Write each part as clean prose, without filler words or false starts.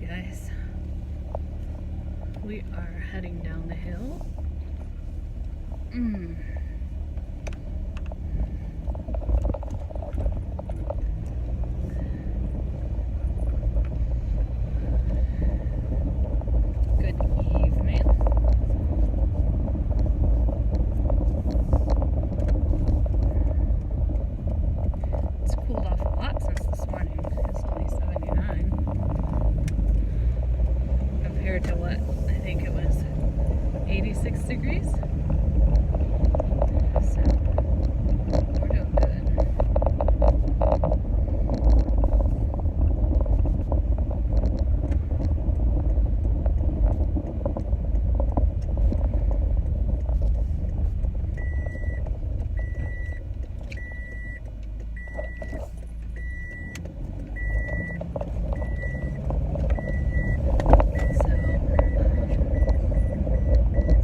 guys. We are heading down the hill. Good evening. It's cooled off a lot since this morning. It's only 79 compared to what I think it was 86 degrees. So we're doing good.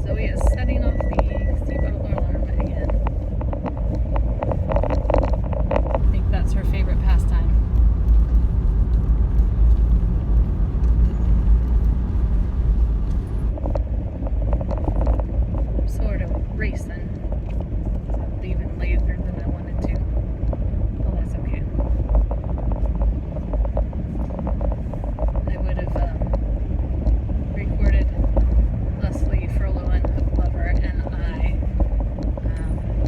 Zoe is setting off the seatbelt alarm again. I think that's her favorite pastime. Sort of racing. So leaving later than I wanted to. Well, that's okay. I would have recorded Leslie Furlow and Hook Lover and I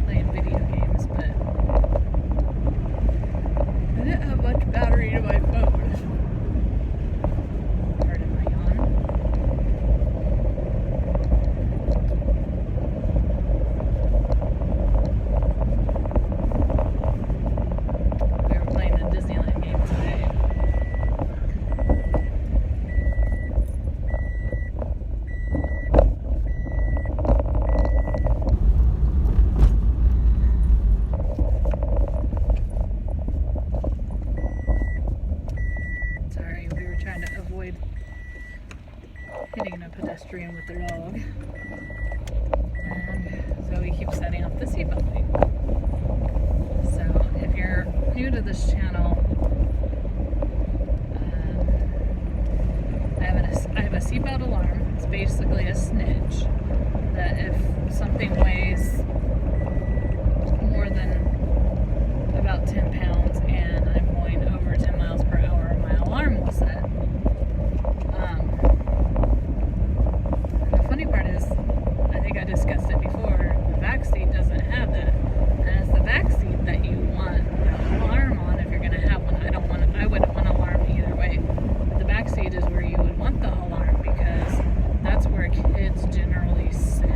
playing video games, but I didn't have much battery to my phone. Pardon my yawn. We were playing a Disneyland game today. Sorry, we were trying to avoid hitting a pedestrian with the dog. And Zoe keeps setting off the seatbelt light. So if you're new to this channel, I have a seatbelt alarm. It's basically a snitch that if something weighs more than about 10 pounds and I'm going over 10 miles per hour, my alarm will set. And the funny part is, I think I discussed it before, the back seat doesn't have that. And it's the back seat that you want the alarm on if you're going to have one. I wouldn't want an alarm either way. But the back seat is where you would want the alarm because that's where kids generally sit.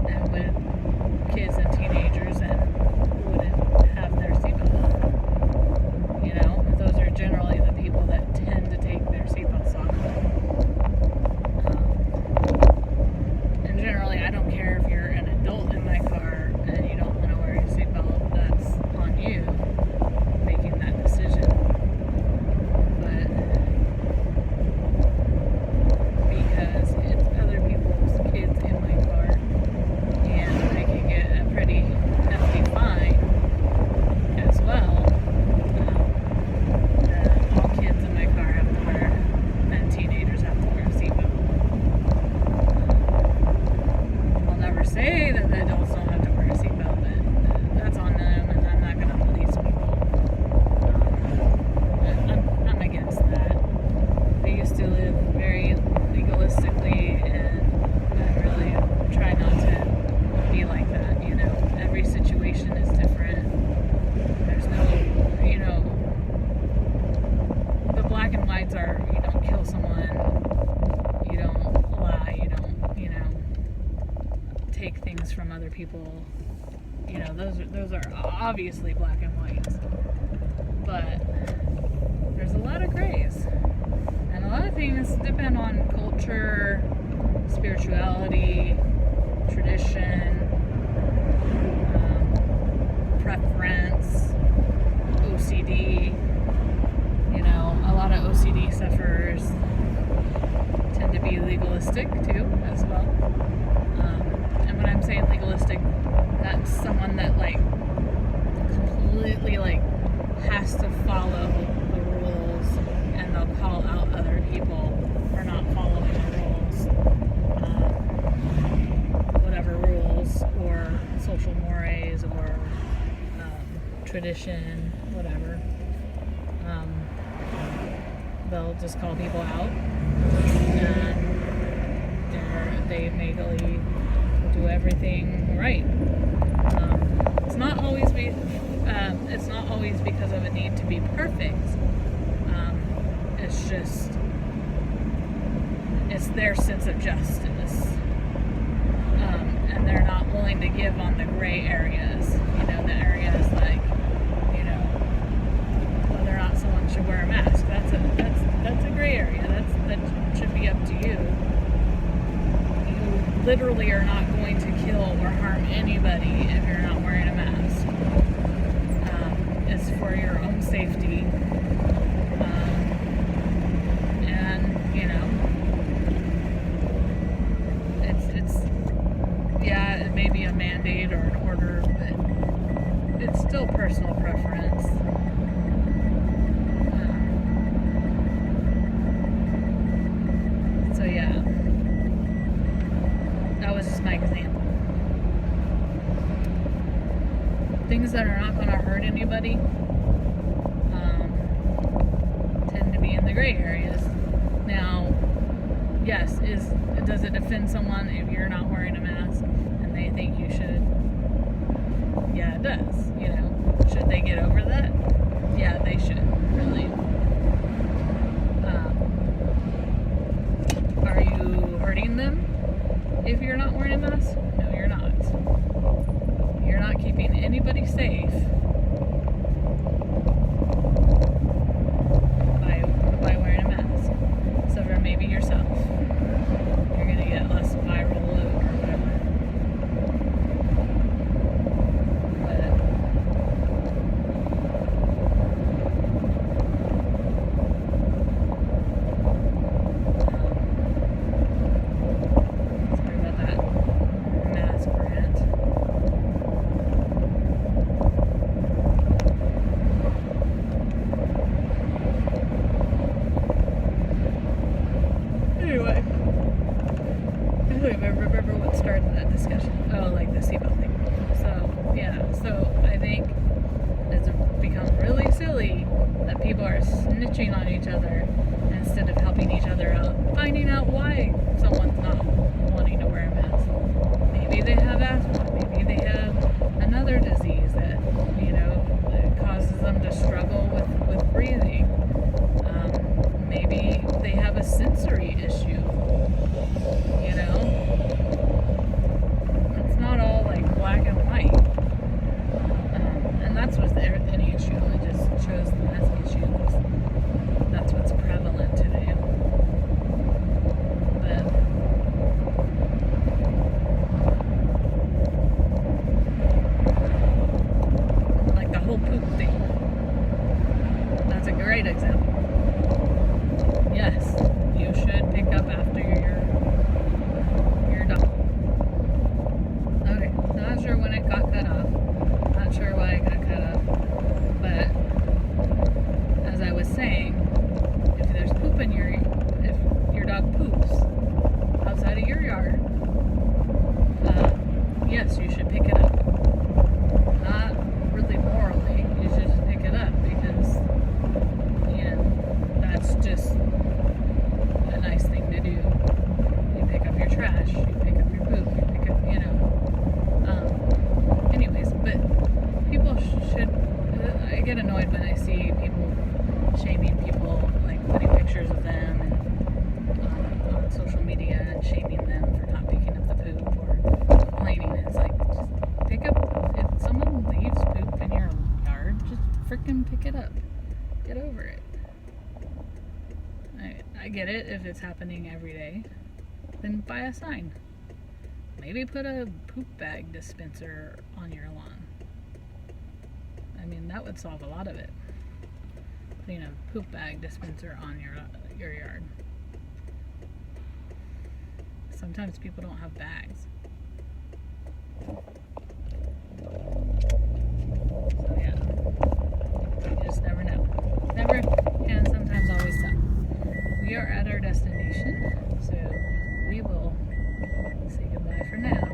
And with kids and teenagers and wouldn't have their seatbelt on. You know, those are generally the people that tend to take their seatbelts off. And generally, I don't care if you're an adult in my car and you don't want to wear your seatbelt, that's on you making that decision. But because it's other people's kids in my car, and I can get a pretty hefty fine as well, then all kids in my car have to wear, and teenagers have to wear a seatbelt. I'll never say that the adults don't have to wear a seatbelt, but that's on them, and I'm not going to police people. I'm against that. I used to live very legalistically, and I really try not to be like that, you know. Every situation is different. There's no, you know, the black and whites are, you don't kill someone, you don't lie, you don't, you know, take things from other people. You know, those are obviously black and whites. But there's a lot of grays. And a lot of things depend on culture, spirituality, tradition, preference, OCD. You know, a lot of OCD sufferers tend to be legalistic too, as well. And when I'm saying legalistic, that's someone that like completely like has to follow the rules, and they'll call out tradition, whatever. They'll just call people out, and they legally do everything right. It's not always because of a need to be perfect. It's just it's their sense of justice, and they're not willing to give on the gray areas. The areas like whether or not someone should wear a mask. That's a gray area. That should be up to you. You literally are not going to kill or harm anybody if you're not wearing a mask. It's for your own safety. It may be a mandate or an order, but it's still personal preference. So yeah, that was just my example. Things that are not going to hurt anybody tend to be in the gray areas. Now, yes, does it defend someone if you're not wearing a mask and they think you should? Yeah, it does. Should they get over that? Yeah, they should, really. Are you hurting them if you're not wearing a mask? No, you're not. You're not keeping anybody safe by wearing a mask, except for maybe yourself. You're gonna get less viral load or whatever. Sorry about that mask rant. Anyway, I don't even remember what started that discussion. Oh, like the seatbelt thing. So I think it's become really silly that people are snitching on each other instead of helping each other out, finding out why someone's not wanting to wear a mask. Maybe they have asthma. Maybe they have another disease that causes them to struggle with breathing. Maybe they have a sensory issue. It's not all like black and white. And that's what's any issue. It just shows the mask issue. That's what's prevalent today. But like the whole poop thing. That's a great example. Yes, you should pick up after your dog. Okay, not sure when it got cut off. Not sure why it got cut off. But as I was saying, if there's poop if your dog poops outside of your yard, yes, you should pick it up. Not really morally, you should just pick it up because that's just a nice thing to do. You pick up your trash, you pick up your poop, you pick up, anyways, but people should, I get annoyed when I see people shaming people, like putting pictures of them on social media and shaming them for not picking up the poop or complaining. It's like, just pick up, if someone leaves poop in your yard, just freaking pick it up. Get over it. I get it if it's happening every day. Then buy a sign. Maybe put a poop bag dispenser on your lawn. I mean, that would solve a lot of it. Putting a poop bag dispenser on your yard. Sometimes people don't have bags. So yeah, you just never know. Never can sometimes always tell. We are at our destination, so we will say goodbye for now.